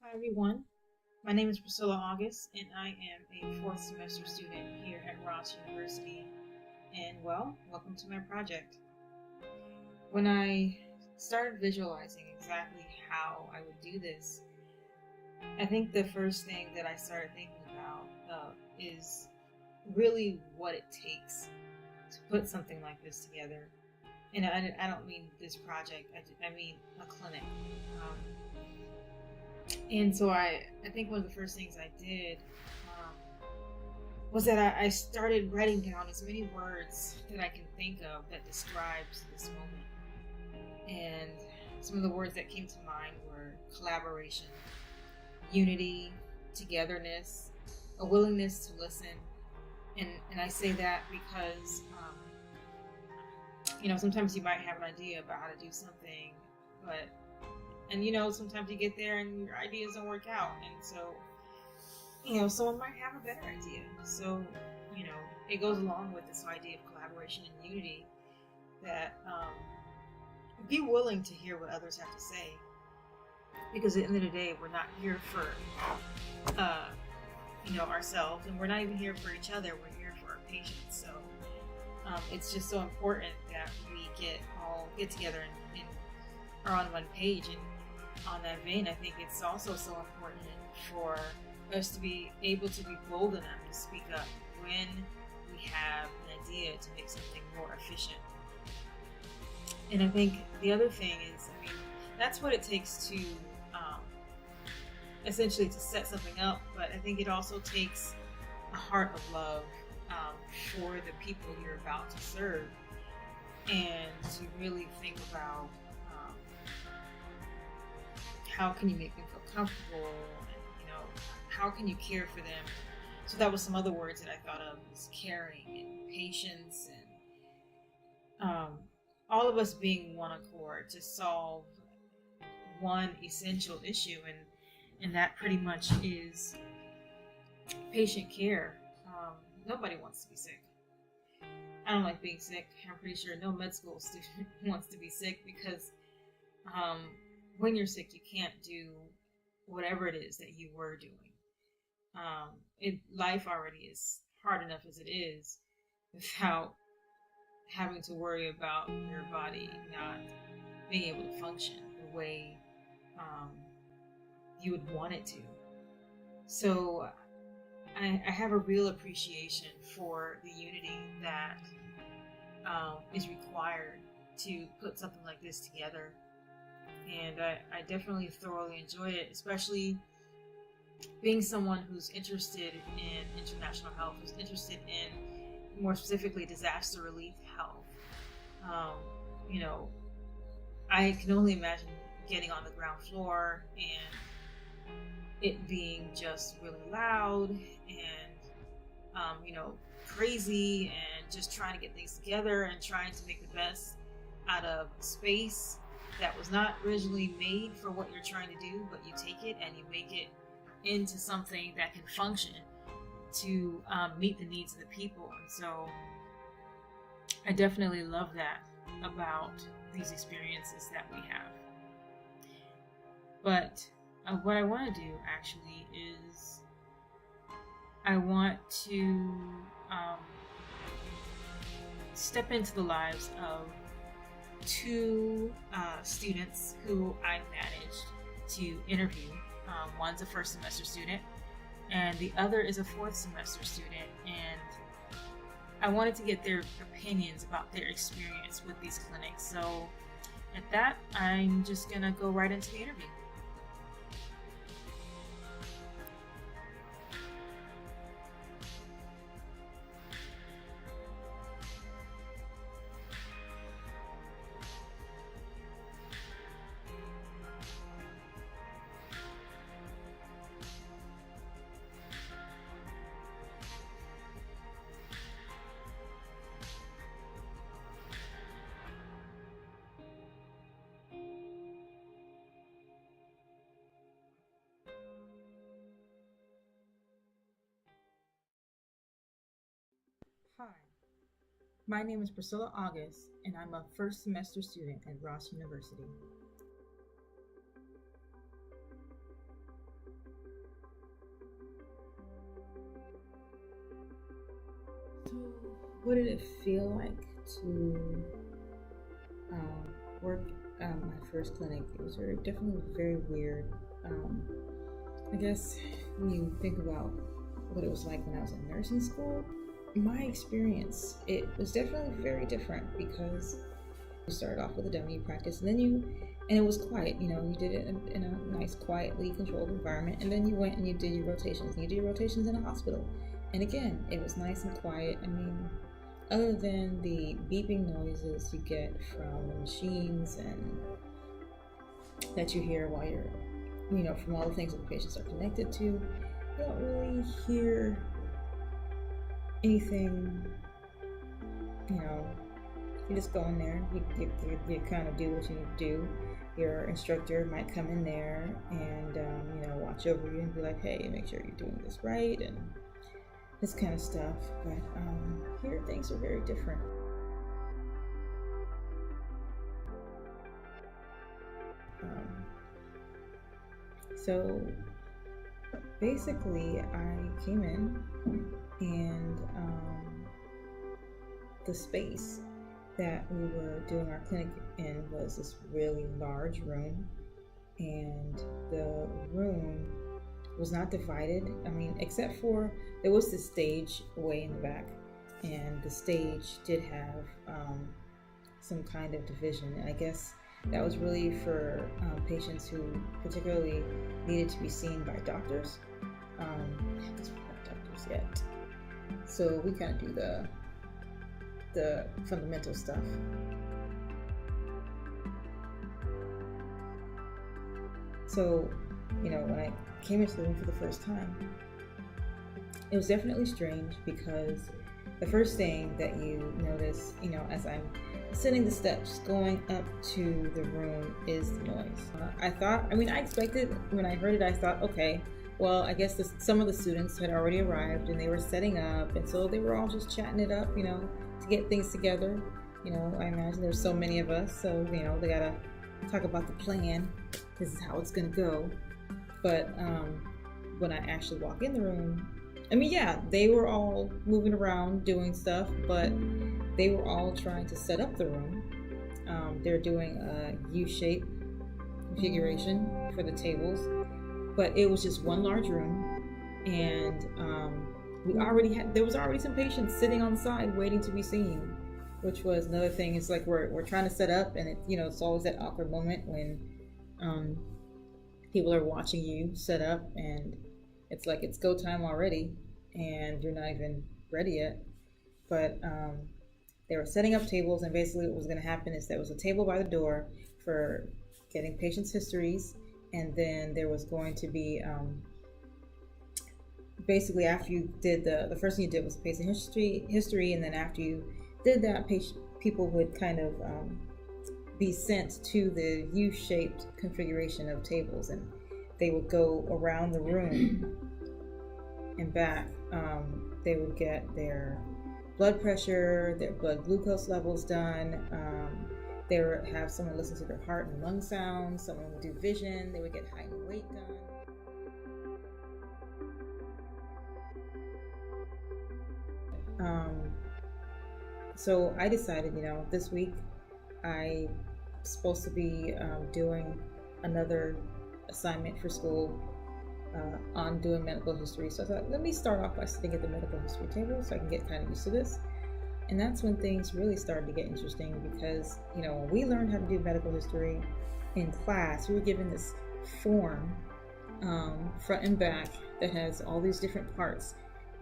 Hi everyone, my name is Priscilla August and I am a fourth semester student here at Ross University. And welcome to my project. When I started visualizing exactly how I would do this, I think the first thing that I started thinking about is really what it takes to put something like this together. And I don't mean this project, I mean a clinic. And so I think one of the first things I did was that I started writing down as many words that I can think of that describes this moment. And some of the words that came to mind were collaboration, unity, togetherness, a willingness to listen. And I say that because, sometimes you might have an idea about how to do something, sometimes you get there and your ideas don't work out. And so, someone might have a better idea. So, it goes along with this idea of collaboration and unity that be willing to hear what others have to say. Because at the end of the day, we're not here for, ourselves, and we're not even here for each other. We're here for our patients. So it's just so important that we get together and are on one page. And on that vein, I think it's also so important for us to be able to be bold enough to speak up when we have an idea to make something more efficient. And I think the other thing is, that's what it takes to essentially to set something up, but I think it also takes a heart of love for the people you're about to serve, and to really think about how can you make them feel comfortable, and how can you care for them. So that was some other words that I thought of, was caring and patience, and all of us being one accord to solve one essential issue, and that pretty much is patient care. Nobody wants to be sick. I don't like being sick. I'm pretty sure no med school student wants to be sick, because when you're sick, you can't do whatever it is that you were doing. Life already is hard enough as it is, without having to worry about your body not being able to function the way you would want it to. So I have a real appreciation for the unity that is required to put something like this together. And I definitely thoroughly enjoy it, especially being someone who's interested in international health, who's interested in, more specifically, disaster relief health. I can only imagine getting on the ground floor and it being just really loud and, crazy, and just trying to get things together and trying to make the best out of space that was not originally made for what you're trying to do, but you take it and you make it into something that can function to meet the needs of the people. And so I definitely love that about these experiences that we have. But what I want to do actually is I want to step into the lives of two students who I managed to interview. One's a first semester student and the other is a fourth semester student, and I wanted to get their opinions about their experience with these clinics. So at that, I'm just gonna go right into the interview. Hi, my name is Priscilla August, and I'm a first semester student at Ross University. what did it feel like to work my first clinic? It was definitely very weird. I guess when you think about what it was like when I was in nursing school, my experience, it was definitely very different because you started off with a dummy practice, and it was quiet. You did it in a nice, quietly controlled environment, and then you went and you did your rotations. And you did your rotations in a hospital, and again, it was nice and quiet. I mean, other than the beeping noises you get from machines and that you hear while you're, from all the things that the patients are connected to, you don't really hear anything. You just go in there, you kind of do what you need to do. Your instructor might come in there and, watch over you and be like, hey, make sure you're doing this right and this kind of stuff. But here things are very different. So basically, I came in and the space that we were doing our clinic in was this really large room, and the room was not divided. I mean, except for there was this stage way in the back, and the stage did have some kind of division, and I guess that was really for patients who particularly needed to be seen by doctors. Because we're not doctors yet, so we kind of do the fundamental stuff. So, when I came into the room for the first time, it was definitely strange because the first thing that you notice, as I'm ascending the steps going up to the room is the noise. I expected, when I heard it, I thought, okay, well, I guess some of the students had already arrived and they were setting up, and so they were all just chatting it up, to get things together. I imagine there's so many of us, so, they gotta talk about the plan. This is how it's gonna go. But when I actually walk in the room, they were all moving around doing stuff, but they were all trying to set up the room. They're doing a U-shape configuration for the tables, but it was just one large room, and there was already some patients sitting on the side waiting to be seen, which was another thing. It's like we're trying to set up, and it's always that awkward moment when people are watching you set up, and it's like it's go time already, and you're not even ready yet. But they were setting up tables, and basically what was going to happen is there was a table by the door for getting patients' histories, and then there was going to be basically after you did the first thing you did was patient history, and then after you did that, people would kind of be sent to the U-shaped configuration of tables, and they would go around the room and back. They would get their blood pressure, their blood glucose levels done. They would have someone listen to their heart and lung sounds. Someone would do vision. They would get height and weight done. So I decided, this week I'm supposed to be doing another assignment for school on doing medical history. So I thought, let me start off by sitting at the medical history table so I can get kind of used to this. And that's when things really started to get interesting because, when we learned how to do medical history in class, we were given this form, front and back, that has all these different parts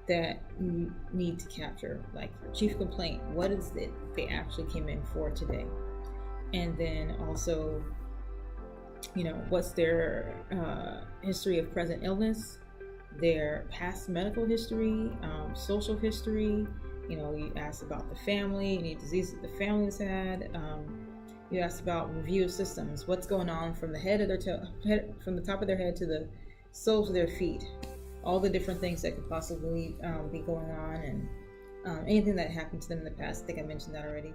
that you need to capture, like chief complaint, what is it they actually came in for today? And then also, what's their history of present illness, their past medical history, social history. You asked about the family, any diseases the families had. You asked about review of systems, what's going on from the from the top of their head to the soles of their feet, all the different things that could possibly be going on, and anything that happened to them in the past. I think I mentioned that already.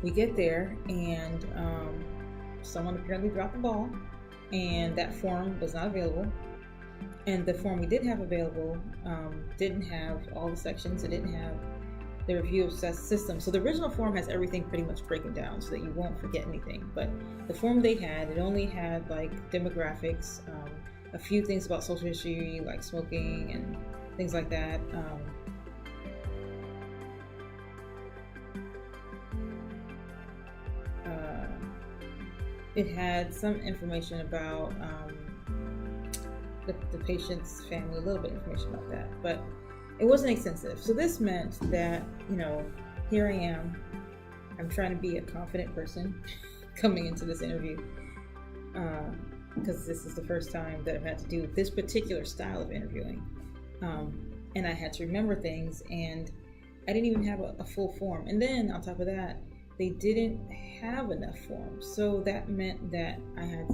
We get there, and someone apparently dropped the ball, and that form was not available. And the form we did have available didn't have all the sections. It didn't have the review of systems. So the original form has everything pretty much broken down so that you won't forget anything. But the form they had, it only had like demographics, a few things about social history, like smoking and things like that. It had some information about the patient's family, a little bit of information about that, but it wasn't extensive. So this meant that, here I am. I'm trying to be a confident person coming into this interview because this is the first time that I've had to do this particular style of interviewing. And I had to remember things, and I didn't even have a full form. And then on top of that, they didn't have enough forms. So that meant that I had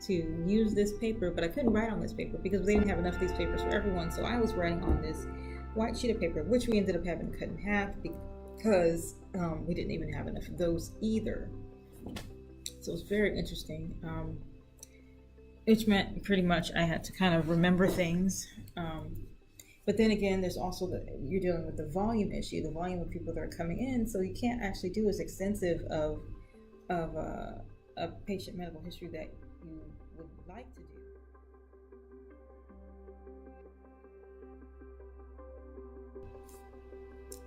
to use this paper, but I couldn't write on this paper because they didn't have enough of these papers for everyone. So I was writing on this white sheet of paper, which we ended up having to cut in half because we didn't even have enough of those either. So it was very interesting, which meant pretty much I had to kind of remember things. But then again, there's also you're dealing with the volume issue, the volume of people that are coming in, so you can't actually do as extensive of a patient medical history that you would like to do.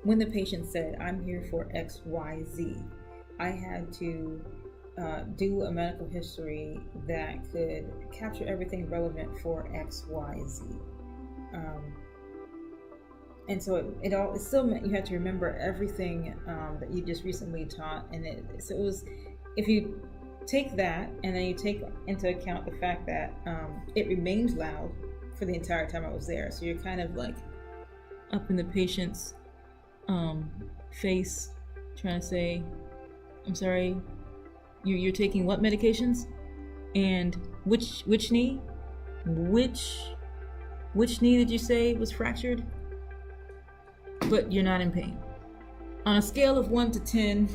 When the patient said, "I'm here for XYZ," I had to do a medical history that could capture everything relevant for XYZ. And so it still meant you had to remember everything that you just recently taught. And so it was, if you take that and then you take into account the fact that it remained loud for the entire time I was there. So you're kind of like up in the patient's face trying to say, "I'm sorry, you're taking what medications? And which knee? Which knee did you say was fractured? But you're not in pain." On a scale of 1 to 10,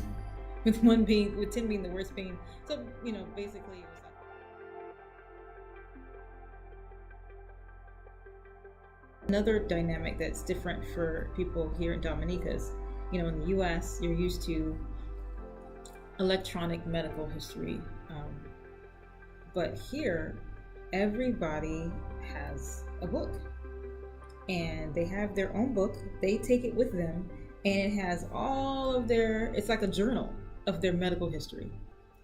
with 10 being the worst pain. So, basically it was like. Another dynamic that's different for people here in Dominica is, in the US, you're used to electronic medical history. But here, everybody has a book. And they have their own book. They take it with them, and it has all of it's like a journal of their medical history.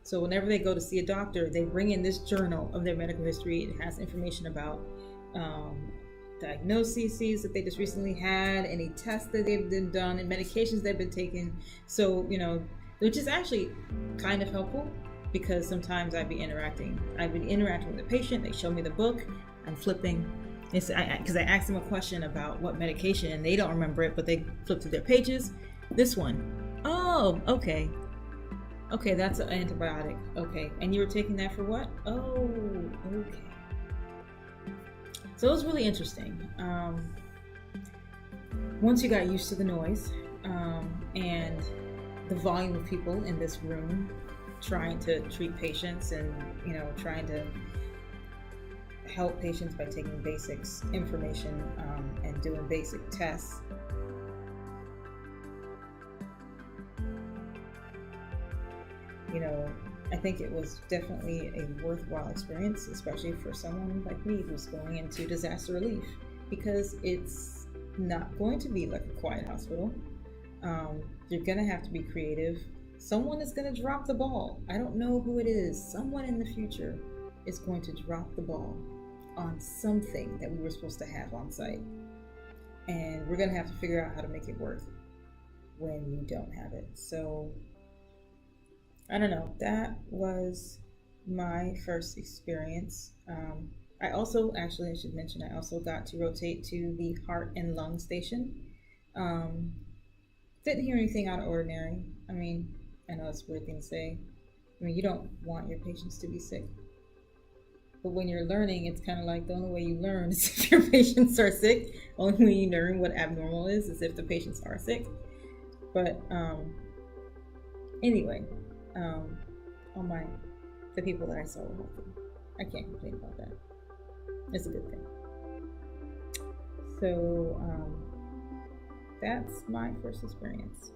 So whenever they go to see a doctor, they bring in this journal of their medical history. It has information about diagnoses that they just recently had, any tests that they've been done, and medications they've been taking. So, which is actually kind of helpful because sometimes I'd be interacting with the patient. They show me the book. I'm flipping. Because I asked them a question about what medication and they don't remember it, but they flip through their pages. This one, oh, okay, that's an antibiotic. Okay, and you were taking that for what? Oh, okay. So it was really interesting. Once you got used to the noise and the volume of people in this room trying to treat patients and trying to help patients by taking basics information and doing basic tests. I think it was definitely a worthwhile experience, especially for someone like me who's going into disaster relief, because it's not going to be like a quiet hospital. You're going to have to be creative. Someone is going to drop the ball. I don't know who it is. Someone in the future is going to drop the ball on something that we were supposed to have on site. And we're going to have to figure out how to make it work when you don't have it. So, I don't know. That was my first experience. I also, I should mention, I also got to rotate to the heart and lung station. Didn't hear anything out of ordinary. I know it's a weird thing to say. You don't want your patients to be sick. But when you're learning, it's kind of like the only way you learn is if your patients are sick. Only way you learn what abnormal is if the patients are sick. But anyway, the people that I saw were healthy. I can't complain about that. It's a good thing. So that's my first experience.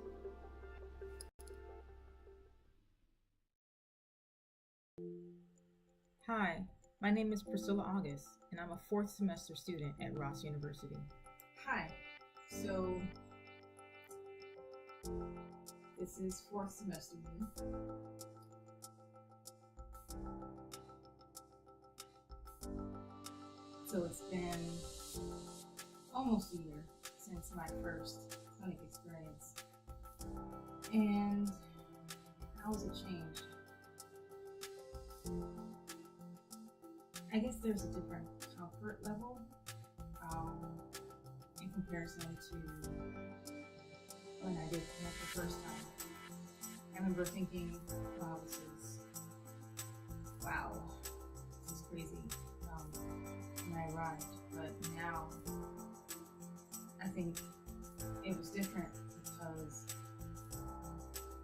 Hi, my name is Priscilla August, and I'm a fourth semester student at Ross University. Hi. So this is fourth semester me. So it's been almost a year since my first clinic experience. And how has it changed? I guess there's a different comfort level in comparison to when I did clinic the first time. I remember thinking, wow, this is crazy when I arrived. But now I think it was different because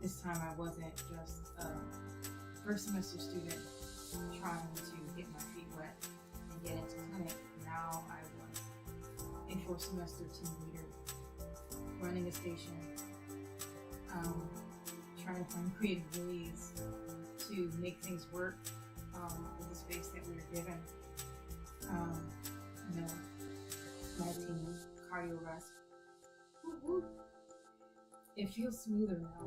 this time I wasn't just a first semester student trying to get my feet wet and get into clinic. Now I was a fourth semester team leader, running a station, trying to find creative ways to make things work with the space that we were given. My team, cardio rest. It feels smoother now,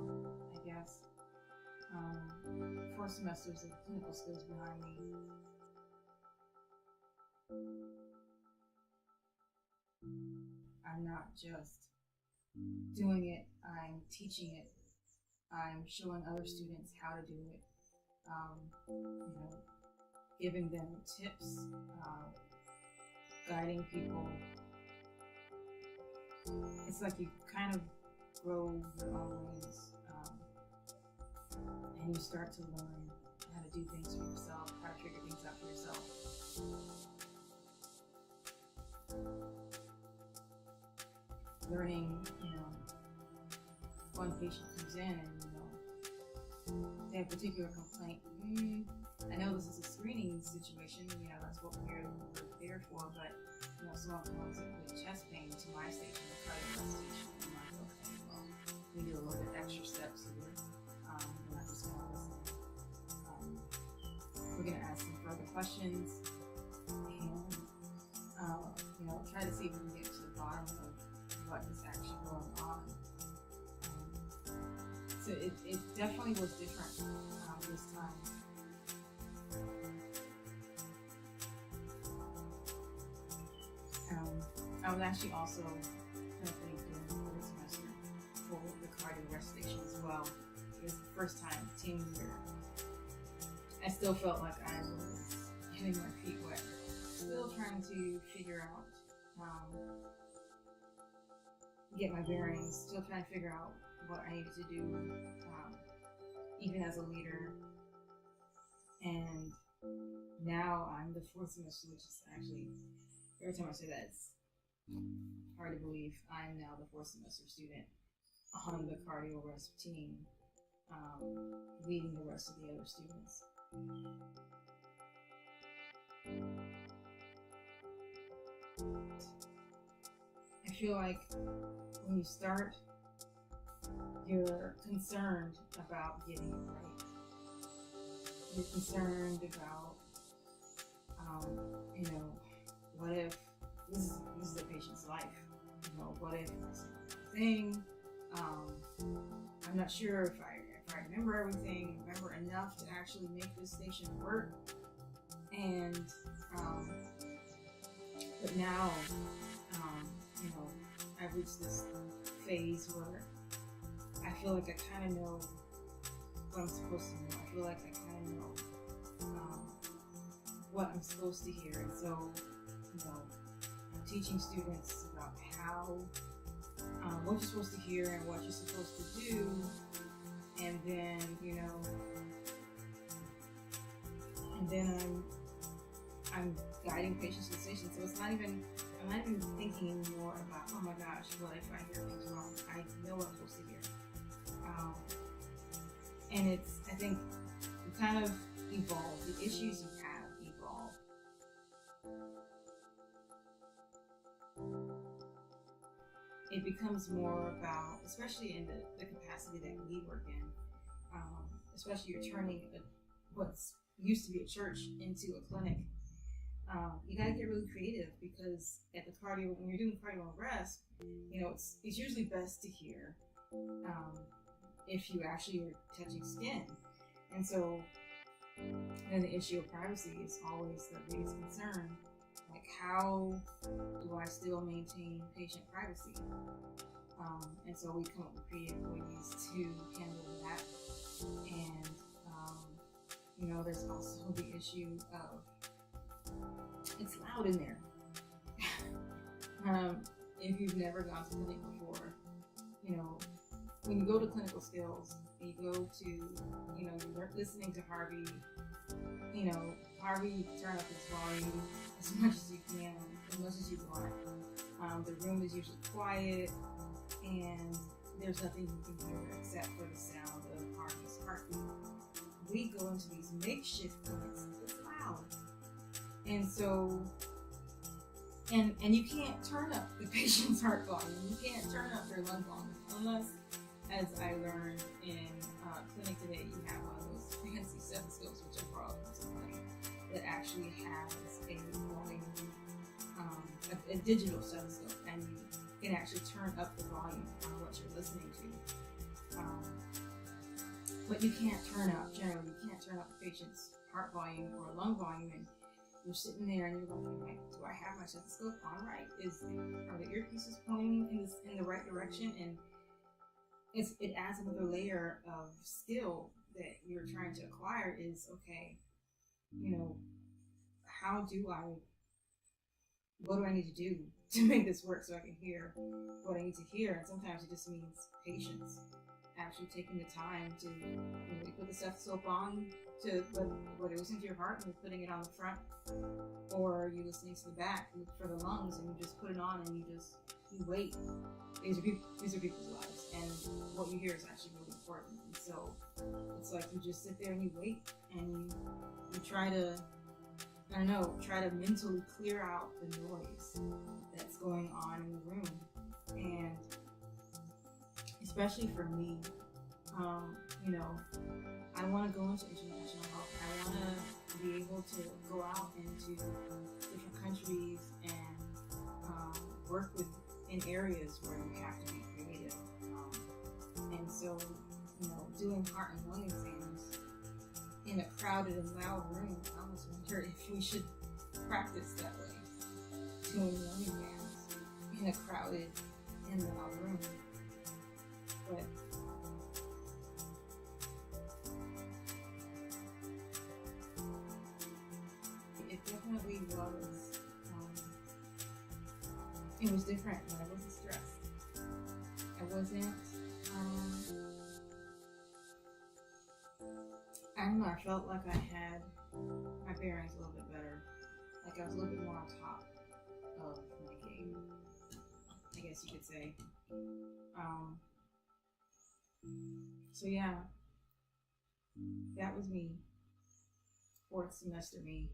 I guess. 4 semesters of clinical skills behind me. I'm not just doing it, I'm teaching it. I'm showing other students how to do it. Giving them tips, guiding people. It's like you kind of grow your own wings, and you start to learn how to do things for yourself, how to figure things out for yourself. Learning, one patient comes in and, they have a particular complaint. I know this is a screening situation, that's what we're there for, but, someone comes in with chest pain to my station, the cardio station, I'm like, okay, well, we do a little bit extra steps here. We're not just gonna listen. We're gonna ask some further questions and, try to see if we can get to the bottom of what is actually going on. So it definitely was different this time. I was actually also clinically doing the third semester for the cardio rest station as well. It was the first time team leader. I still felt like I was getting my feet wet. Still trying to figure out, get my bearings. Still trying to figure out what I needed to do, even as a leader. And now I'm the fourth semester, which is actually, every time I say that, it's hard to believe. I'm now the fourth semester student on the cardio rest team, leading the rest of the other students. I feel like when you start, you're concerned about getting it right. You're concerned about, what if this is a patient's life? What if I say the wrong thing? I'm not sure if I remember everything, remember enough to actually make this station work. And but now, I've reached this phase where I feel like I kind of know what I'm supposed to know. I feel like I kind of know what I'm supposed to hear. And so, I'm teaching students about how, what you're supposed to hear and what you're supposed to do. And then, I'm guiding patients to the station. So I'm not even thinking anymore about, oh my gosh, what if I hear things wrong? I know what I'm supposed to hear. And I think you kind of evolve. The issues you have evolve. it becomes more about, especially in the capacity that we work in, especially you're turning what's used to be a church into a clinic. You got to get really creative, because at the cardio, when you're doing cardio arrest, it's usually best to hear if you actually are touching skin. And so, the issue of privacy is always the biggest concern. Like, how do I still maintain patient privacy? And so we come up with creative ways to handle that. And, there's also the issue of, it's loud in there. If you've never gone to clinic before, when you go to clinical skills, you go to, you're listening to Harvey, Harvey turn up his volume as much as you can, as much as you want. The room is usually quiet, and there's nothing you can hear except for the sound of Harvey's heartbeat. We go into these makeshift clinics, it's loud. And so, and you can't turn up the patient's heart volume. You can't turn up their lung volume unless, as I learned in clinic today, you have one of those fancy stethoscopes, which I brought from somebody, that actually has a volume, a digital stethoscope, and you can actually turn up the volume on what you're listening to. But you can't generally, you can't turn up the patient's heart volume or lung volume, and you're sitting there and you're going like, do I have my stethoscope on right? Are the earpieces pointing in the right direction? And it adds another layer of skill that you're trying to acquire. Is, okay, what do I need to do to make this work so I can hear what I need to hear? And sometimes it just means patience. Actually taking the time to, you put the stethoscope on to whether listen to your heart and you're putting it on the front, or you're listening to the back for the lungs, and you just put it on and you wait. These are people's lives, and what you hear is actually really important. And so it's like you just sit there and you wait, and you try to, try to mentally clear out the noise that's going on in the room. And especially for me, I want to go into international health. I want to be able to go out into different countries and work in areas where you have to be creative. And so, doing heart and lung exams in a crowded and loud room, I almost wonder if we should practice that way. Doing lung exams in a crowded and loud room. But it definitely was, it was different when I wasn't stressed. I wasn't, I don't know, I felt like I had my bearings a little bit better. Like I was a little bit more on top of my game, I guess you could say. So yeah, that was me. 4th semester me.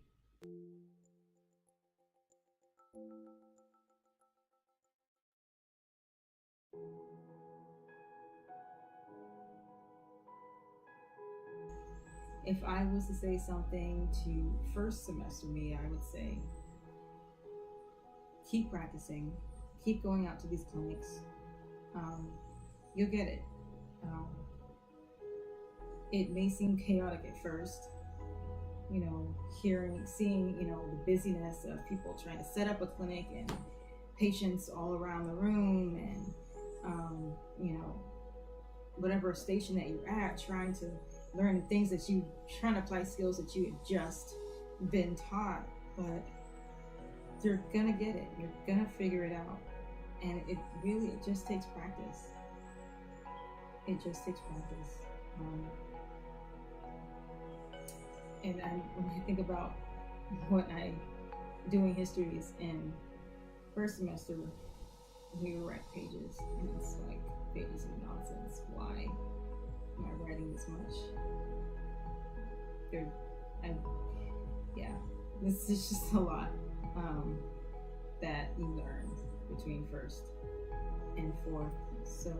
If I was to say something to 1st semester me, I would say, keep practicing, keep going out to these clinics. You'll get it. It may seem chaotic at first, seeing, the busyness of people trying to set up a clinic and patients all around the room, and, whatever station that you're at, trying to learn things trying to apply skills that you had just been taught. But you're gonna get it. You're gonna figure it out. And it just takes practice. It just takes practice. And when I think about doing histories in 1st semester, we would write pages, and it's like pages of nonsense. Why am I writing this much? This is just a lot that you learn between first and fourth. So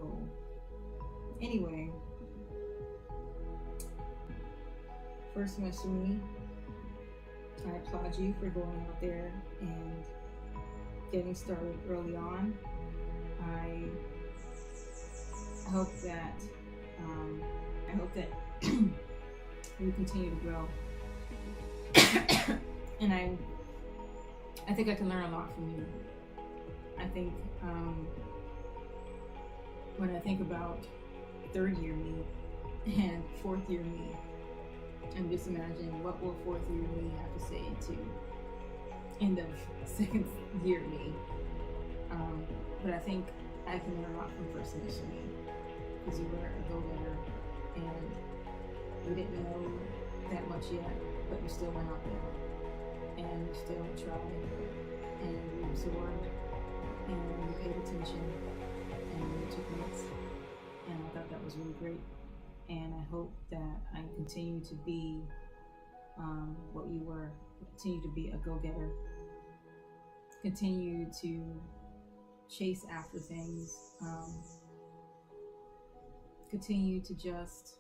anyway, first semester me, I applaud you for going out there and getting started early on. I hope that we continue to grow, and I think I can learn a lot from you. I think when I think about third year me and fourth year me, I'm just imagining what will fourth year me have to say to end of second year me. But I think I can learn a lot from first semester me, because you were a go-getter and you didn't know that much yet, but you still went out there and you still tried and you absorbed and you paid attention and you took notes, and I thought that was really great. And I hope that I continue to be what you were, continue to be a go-getter, continue to chase after things, continue to just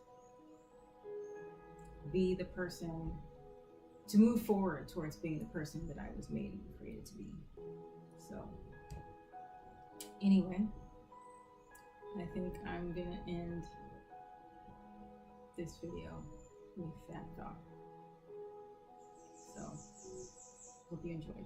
be the person, to move forward towards being the person that I was made and created to be. So anyway, I think I'm gonna end this video with that thought. So hope you enjoyed.